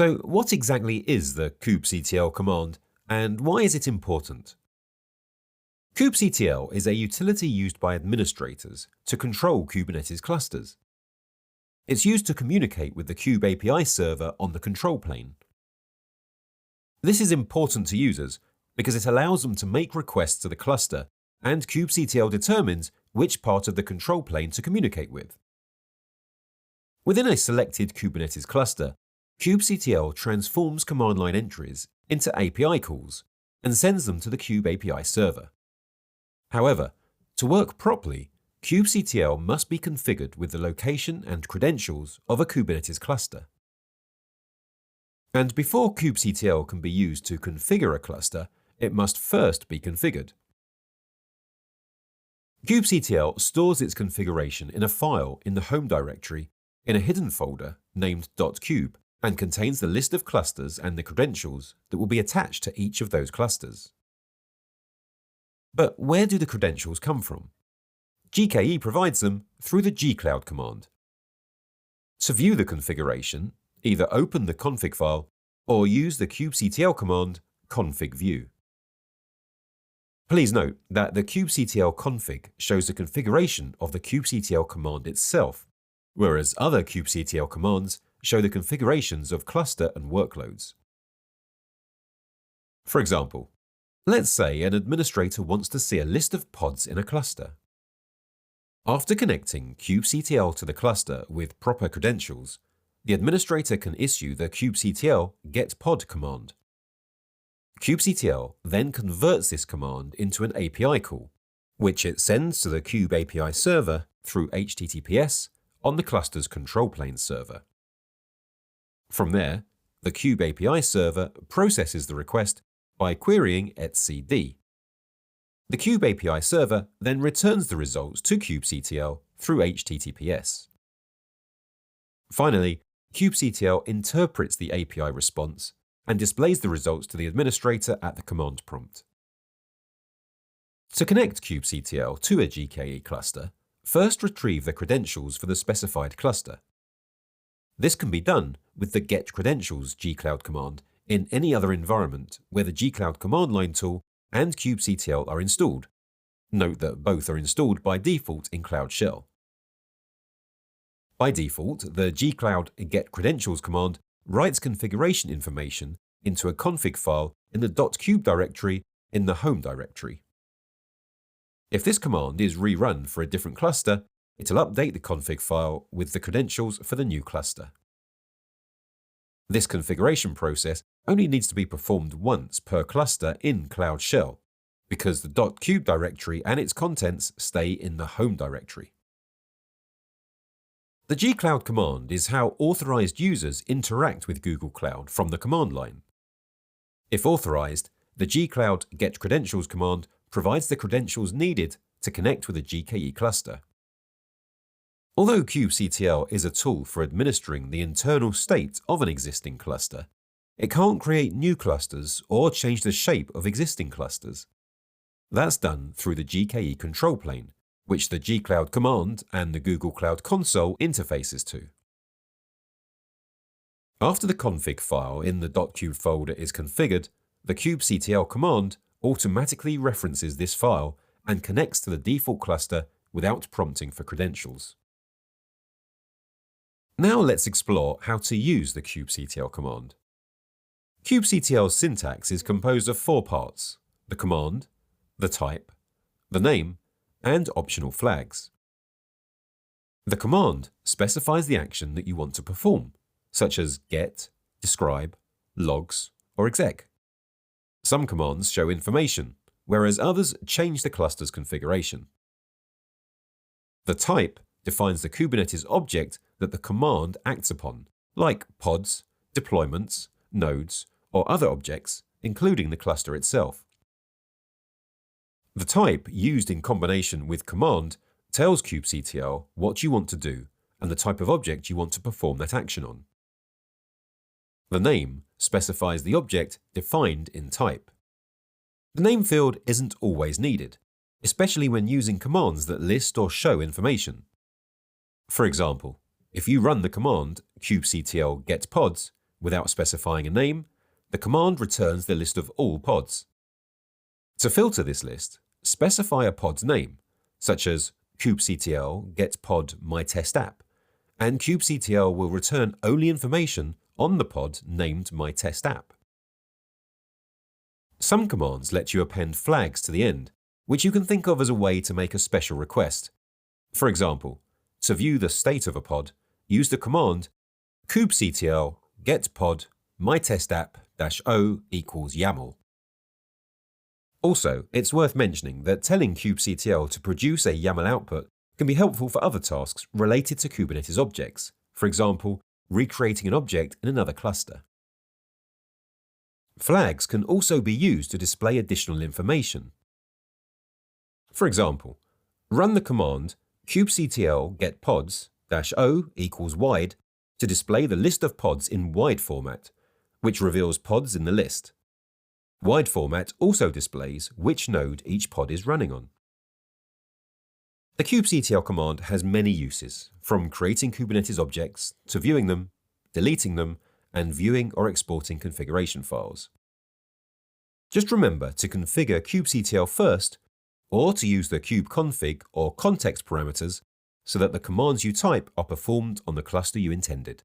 So what exactly is the kubectl command and why is it important? Kubectl is a utility used by administrators to control Kubernetes clusters. It's used to communicate with the kube API server on the control plane. This is important to users because it allows them to make requests to the cluster, and kubectl determines which part of the control plane to communicate with. Within a selected Kubernetes cluster, kubectl transforms command line entries into API calls and sends them to the kube API server. However, to work properly, kubectl must be configured with the location and credentials of a Kubernetes cluster. And before kubectl can be used to configure a cluster, it must first be configured. Kubectl stores its configuration in a file in the home directory in a hidden folder named .kube and contains the list of clusters and the credentials that will be attached to each of those clusters. But where do the credentials come from? GKE provides them through the gcloud command. To view the configuration, either open the config file or use the kubectl command config-view. Please note that the kubectl config shows the configuration of the kubectl command itself, whereas other kubectl commands show the configurations of cluster and workloads. For example, let's say an administrator wants to see a list of pods in a cluster. After connecting kubectl to the cluster with proper credentials, the administrator can issue the kubectl getPod command. Kubectl then converts this command into an API call, which it sends to the kube API server through HTTPS on the cluster's control plane server. From there, the kube API server processes the request by querying etcd. The kube API server then returns the results to kubectl through HTTPS. Finally, kubectl interprets the API response and displays the results to the administrator at the command prompt. To connect kubectl to a GKE cluster, first retrieve the credentials for the specified cluster. This can be done with the getCredentials gcloud command in any other environment where the gcloud command line tool and kubectl are installed. Note that both are installed by default in Cloud Shell. By default, the gcloud getCredentials command writes configuration information into a config file in the .kube directory in the home directory. If this command is rerun for a different cluster, it'll update the config file with the credentials for the new cluster. This configuration process only needs to be performed once per cluster in Cloud Shell, because the .kube directory and its contents stay in the home directory. The gcloud command is how authorized users interact with Google Cloud from the command line. If authorized, the gcloud getCredentials command provides the credentials needed to connect with a GKE cluster. Although kubectl is a tool for administering the internal state of an existing cluster, it can't create new clusters or change the shape of existing clusters. That's done through the GKE control plane, which the gcloud command and the Google Cloud Console interfaces to. After the config file in the .kube folder is configured, the kubectl command automatically references this file and connects to the default cluster without prompting for credentials. Now let's explore how to use the kubectl command. Kubectl's syntax is composed of 4 parts: the command, the type, the name, and optional flags. The command specifies the action that you want to perform, such as get, describe, logs, or exec. Some commands show information, whereas others change the cluster's configuration. The type defines the Kubernetes object that the command acts upon, like pods, deployments, nodes, or other objects, including the cluster itself. The type used in combination with command tells kubectl what you want to do and the type of object you want to perform that action on. The name specifies the object defined in type. The name field isn't always needed, especially when using commands that list or show information. For example, if you run the command kubectl getPods, without specifying a name, the command returns the list of all pods. To filter this list, specify a pod's name, such as kubectl get pod mytestapp, and kubectl will return only information on the pod named mytestapp. Some commands let you append flags to the end, which you can think of as a way to make a special request. For example, to view the state of a pod, use the command kubectl get pod mytestapp-o equals YAML. Also, it's worth mentioning that telling kubectl to produce a YAML output can be helpful for other tasks related to Kubernetes objects, for example, recreating an object in another cluster. Flags can also be used to display additional information. For example, run the command kubectl get pods-o equals wide to display the list of pods in wide format, which reveals pods in the list. Wide format also displays which node each pod is running on. The kubectl command has many uses, from creating Kubernetes objects to viewing them, deleting them, and viewing or exporting configuration files. Just remember to configure kubectl first, or to use the kubeconfig or context parameters so that the commands you type are performed on the cluster you intended.